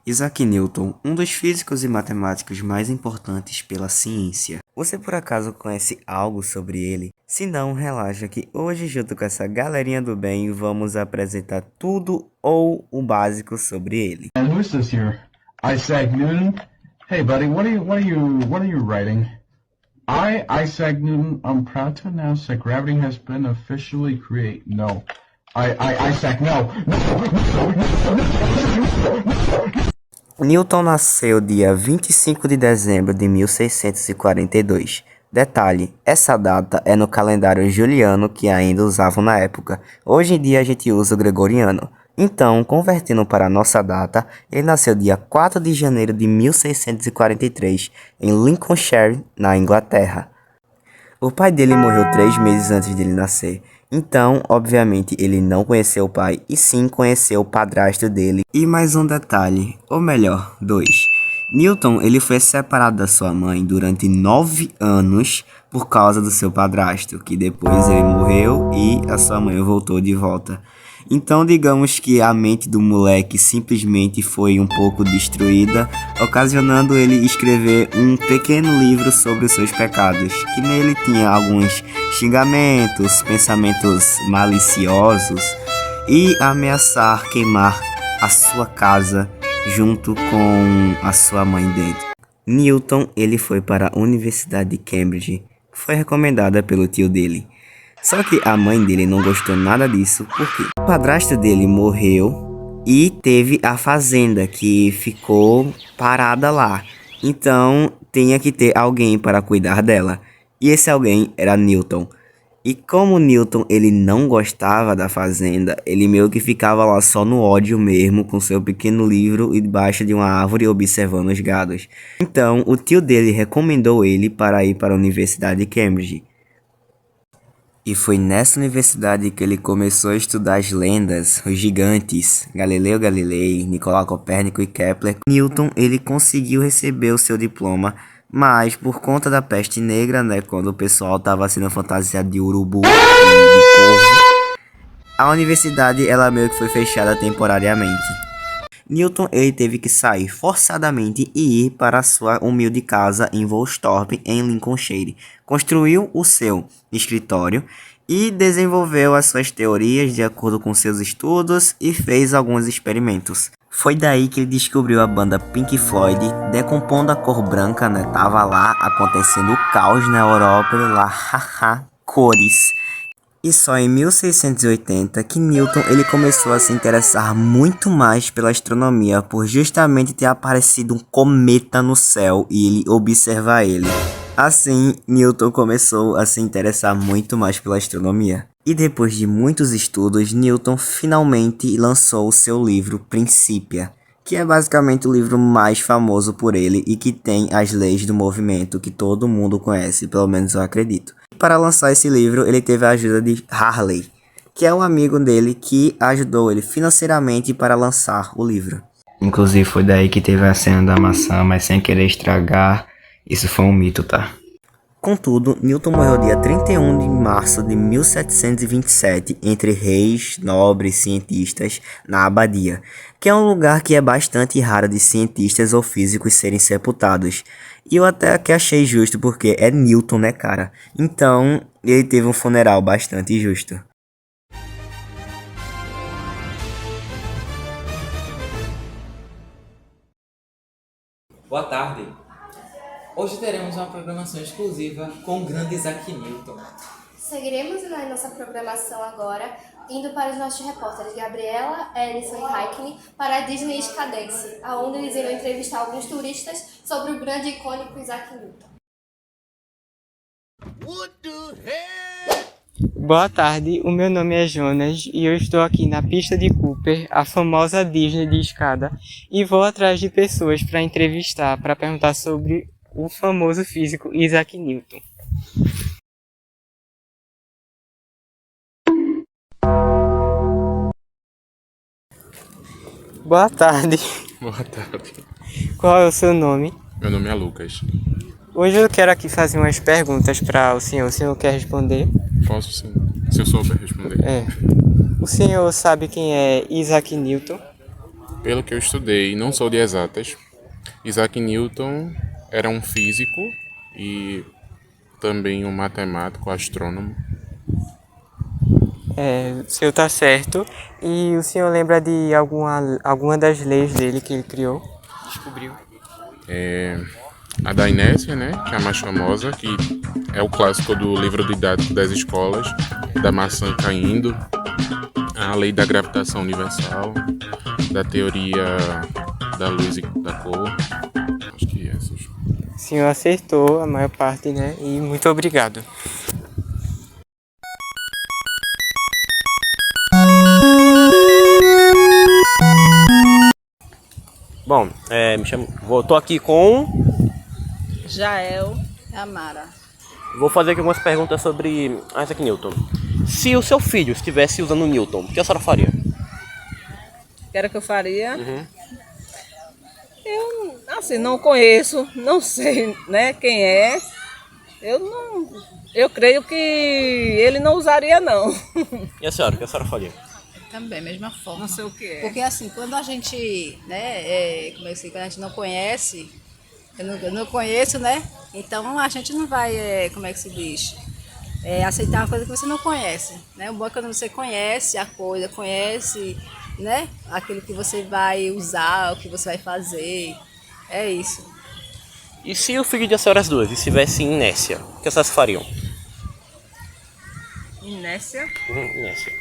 Isaac Newton, um dos físicos e matemáticos mais importantes pela ciência. Você por acaso conhece algo sobre ele? Se não, relaxa que hoje, junto com essa galerinha do bem, vamos apresentar tudo ou o básico sobre ele. And who's this here? Isaac Newton? Hey, buddy, what are you writing? I, Isaac Newton, I'm proud to announce that gravity has been officially created. No. Isaac, no. Newton nasceu dia 25 de dezembro de 1642. Detalhe, essa data é no calendário juliano que ainda usavam na época. Hoje em dia a gente usa o gregoriano. Então, convertendo para a nossa data, ele nasceu dia 4 de janeiro de 1643, em Lincolnshire, na Inglaterra. O pai dele morreu 3 meses antes de ele nascer. Então, obviamente, ele não conheceu o pai, e sim conheceu o padrasto dele. E mais um detalhe, ou melhor, dois. Newton, ele foi separado da sua mãe durante 9 anos por causa do seu padrasto, que depois ele morreu e a sua mãe voltou de volta. Então, digamos que a mente do moleque simplesmente foi um pouco destruída, ocasionando ele escrever um pequeno livro sobre os seus pecados, que nele tinha alguns xingamentos, pensamentos maliciosos e ameaçar queimar a sua casa junto com a sua mãe dentro. Newton, ele foi para a Universidade de Cambridge, foi recomendada pelo tio dele. Só que a mãe dele não gostou nada disso, porque o padrasto dele morreu e teve a fazenda que ficou parada lá. Então, tinha que ter alguém para cuidar dela. E esse alguém era Newton. E como Newton ele não gostava da fazenda, ele meio que ficava lá só no ódio mesmo, com seu pequeno livro e debaixo de uma árvore observando os gados. Então, o tio dele recomendou ele para ir para a Universidade de Cambridge. E foi nessa universidade que ele começou a estudar as lendas, os gigantes, Galileu Galilei, Nicolau Copérnico e Kepler. Newton, ele conseguiu receber o seu diploma, mas por conta da peste negra, né, quando o pessoal estava sendo fantasiado de urubu e de corvo, a universidade ela meio que foi fechada temporariamente. Newton ele teve que sair forçadamente e ir para sua humilde casa em Woolsthorpe, em Lincolnshire. Construiu o seu escritório e desenvolveu as suas teorias de acordo com seus estudos e fez alguns experimentos. Foi daí que ele descobriu a banda Pink Floyd, decompondo a cor branca, né? Tava lá acontecendo o caos na Europa, lá, haha, cores. E só em 1680 que Newton ele começou a se interessar muito mais pela astronomia, por justamente ter aparecido um cometa no céu e ele observar ele. Assim, Newton começou a se interessar muito mais pela astronomia. E depois de muitos estudos, Newton finalmente lançou o seu livro Principia, que é basicamente o livro mais famoso por ele e que tem as leis do movimento que todo mundo conhece, pelo menos eu acredito. Para lançar esse livro, ele teve a ajuda de Harley, que é um amigo dele que ajudou ele financeiramente para lançar o livro. Inclusive foi daí que teve a cena da maçã, mas sem querer estragar, isso foi um mito, tá? Contudo, Newton morreu dia 31 de março de 1727 entre reis, nobres, cientistas, na Abadia, que é um lugar que é bastante raro de cientistas ou físicos serem sepultados. E eu até que achei justo porque é Newton, né, cara? Então, ele teve um funeral bastante justo. Boa tarde. Hoje teremos uma programação exclusiva com o grande Isaac Newton. Seguiremos na nossa programação agora, indo para os nossos repórteres Gabriela, Ellison e Raikkonen para a Disney Cadence, onde eles irão entrevistar alguns turistas sobre o grande e icônico Isaac Newton. Boa tarde, o meu nome é Jonas e eu estou aqui na pista de Cooper, a famosa Disney de escada, e vou atrás de pessoas para entrevistar, para perguntar sobre o famoso físico Isaac Newton. Boa tarde. Boa tarde. Qual é o seu nome? Meu nome é Lucas. Hoje eu quero aqui fazer umas perguntas para o senhor. O senhor quer responder? Posso sim, se eu souber responder. O senhor sabe quem é Isaac Newton? Pelo que eu estudei, não sou de exatas, Isaac Newton era um físico e também um matemático, astrônomo. O senhor tá certo. E o senhor lembra de alguma das leis dele que ele criou? Descobriu? A da inércia, né, que é a mais famosa, que é o clássico do livro didático das escolas, da maçã caindo, a lei da gravitação universal, da teoria da luz e da cor. Acho que essas. O senhor acertou a maior parte, né? E muito obrigado. Bom, tô aqui com... Jael Amara. Vou fazer aqui algumas perguntas sobre Isaac Newton. Se o seu filho estivesse usando Newton, o que a senhora faria? Que era que eu faria? Eu, assim, não conheço, não sei, né, quem é. Eu creio que ele não usaria, não. E a senhora, o que a senhora faria? Também, mesma forma. Não sei o que é. Porque assim, quando a gente, né, quando a gente não conhece, eu não conheço, né? Então a gente não vai, como é que se diz? Aceitar uma coisa que você não conhece, né? O bom é quando você conhece a coisa, conhece, né? Aquilo que você vai usar, o que você vai fazer. É isso. E se o filho de a senhoras duas estivesse em inércia, o que a senhora fariam? Inércia? Inércia.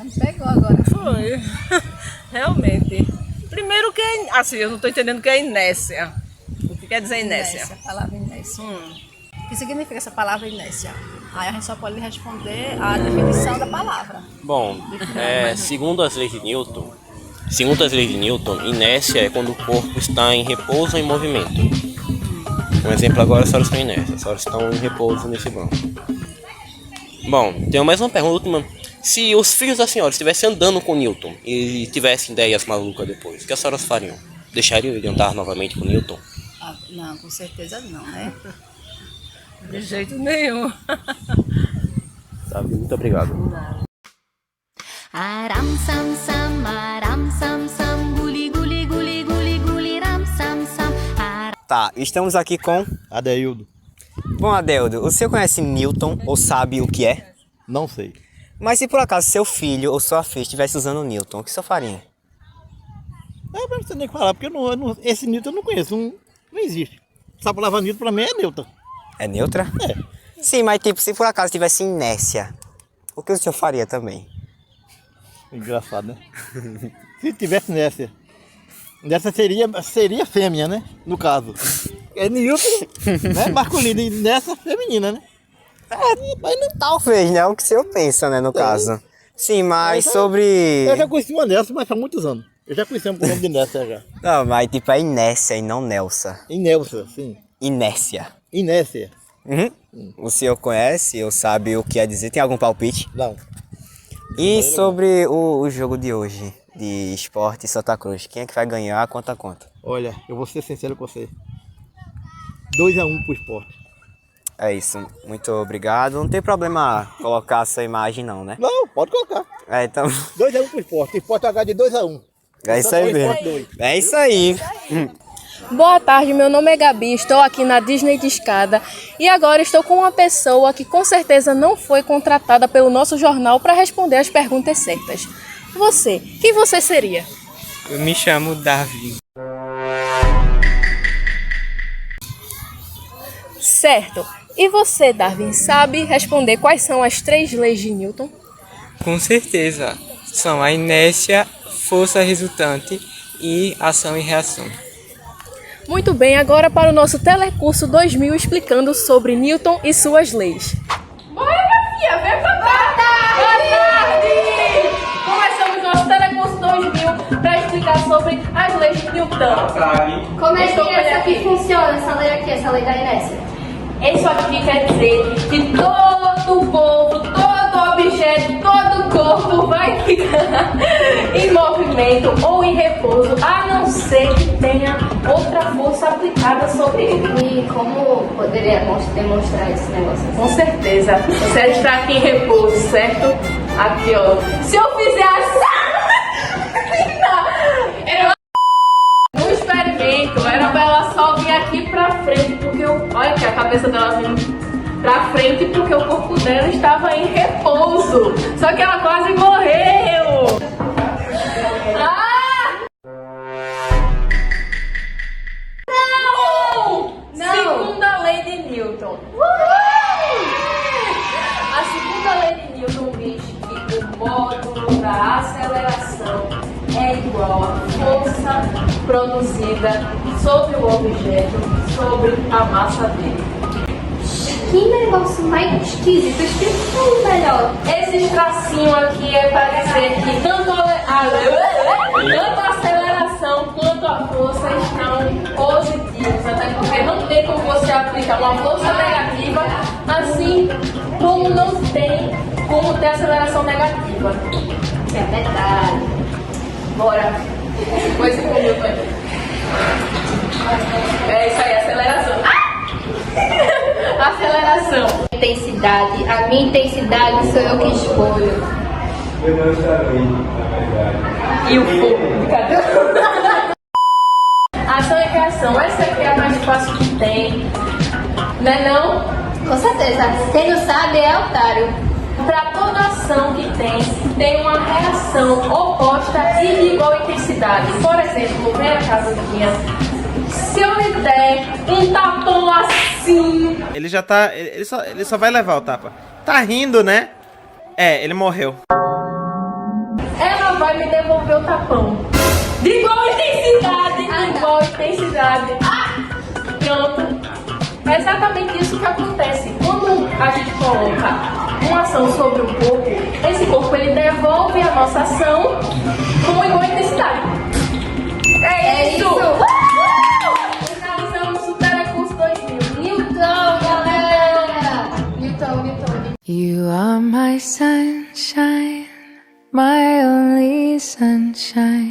Me pegou agora. Foi. Realmente. Primeiro que é, assim, eu não estou entendendo o que é inércia. O que quer dizer inércia? A palavra inércia. O que significa essa palavra inércia? Aí a gente só pode responder a definição da palavra. Bom, segundo as leis de Newton, inércia é quando o corpo está em repouso ou em movimento. Um exemplo agora, as senhoras estão em inércia, as senhoras estão em repouso nesse banco. Bom, tenho mais uma pergunta. Se os filhos da senhora estivessem andando com Newton e tivessem ideias malucas depois, o que as senhoras fariam? Deixariam ele andar novamente com Newton? Não, com certeza não, né? De jeito nenhum. Sabe? Muito obrigado. Aram sam sam, aram sam sam, guli guli guli guli guli ram sam sam. Tá, estamos aqui com... Adeildo. Bom, Adeildo, o senhor conhece Newton ou sabe o que é? Não sei. Mas se por acaso seu filho ou sua filha estivesse usando Newton, o que o senhor faria? Não sei nem falar, porque esse Newton eu não conheço, não existe. Essa palavra Newton pra mim é neutra. É neutra? É. Sim, mas tipo, se por acaso tivesse inércia, o que o senhor faria também? Engraçado, né? Se tivesse inércia seria fêmea, né? No caso. É Newton, né? Masculino, e nessa feminina, né? Mas não, talvez, né? É o que o senhor pensa, né? No caso. Sim, mas sobre... Eu já conheci uma Nelson, mas há muitos anos. Eu já conheci um nome de Nessa já. Não, mas tipo é inércia e não Nelsa. Inélcia, sim. Inércia. Inércia. O senhor conhece ou sabe o que quer dizer? Tem algum palpite? Não. E sobre o jogo de hoje, de Sport e Santa Cruz, quem é que vai ganhar, conta? Olha, eu vou ser sincero com você. 2-1 pro Sport. É isso, muito obrigado. Não tem problema colocar essa imagem não, né? Não, pode colocar. Então... 2-1 pro Sport. Sport H de 2-1. É isso aí mesmo. É isso aí. Boa tarde, meu nome é Gabi, estou aqui na Disney de Escada e agora estou com uma pessoa que com certeza não foi contratada pelo nosso jornal para responder as perguntas certas. Você, quem você seria? Eu me chamo Davi. Certo. E você, Darwin, sabe responder quais são as 3 leis de Newton? Com certeza. São a inércia, força resultante e ação e reação. Muito bem, agora para o nosso Telecurso 2000 explicando sobre Newton e suas leis. Oi, minha filha, vem pra cá! Boa tarde! Começamos nosso Telecurso 2000 para explicar sobre as leis de Newton. Como é que essa aqui funciona, essa lei aqui, essa lei da inércia? Isso aqui quer dizer que todo povo, todo objeto, todo corpo vai ficar em movimento ou em repouso, a não ser que tenha outra força aplicada sobre ele. E como poderia demonstrar esse negócio? Com certeza. Você está aqui em repouso, certo? Aqui, ó. Se eu fizer assim... Olha que a cabeça dela vindo pra frente porque o corpo dela estava em repouso. Só que ela quase morreu. Ah! Não! Segunda lei de Newton. A segunda lei de Newton diz que o módulo da aceleração é igual à força produzida sobre o objeto, sobre a massa dele. Que negócio mais esquisito, explica melhor. Esse tracinho aqui é para dizer que tanto a aceleração quanto a força estão positivos, até porque não tem como você aplicar uma força negativa, assim como não tem como ter aceleração negativa. É verdade. Bora. Depois com o meu pai. É isso aí, aceleração. Aceleração. Intensidade. A minha intensidade sou eu que escolho. Eu não sabia, na verdade. E o fogo. Cadê? Ação e reação. Essa aqui é a mais fácil que tem. Não é não? Com certeza. Quem não sabe é otário. Para toda ação que tem uma reação oposta e de igual intensidade. Por exemplo, vem a casinha. Se eu lhe der um tapão assim... Ele já tá... Ele só vai levar o tapa. Tá rindo, né? É, ele morreu. Ela vai me devolver o tapão. De igual intensidade. De igual intensidade. Pronto. É exatamente isso que acontece. Quando a gente coloca uma ação sobre um corpo, esse corpo ele devolve a nossa ação com igual intensidade. É isso! Finalizamos o Telecurso 2000. Newton, galera! Newton. You are my sunshine, my only sunshine.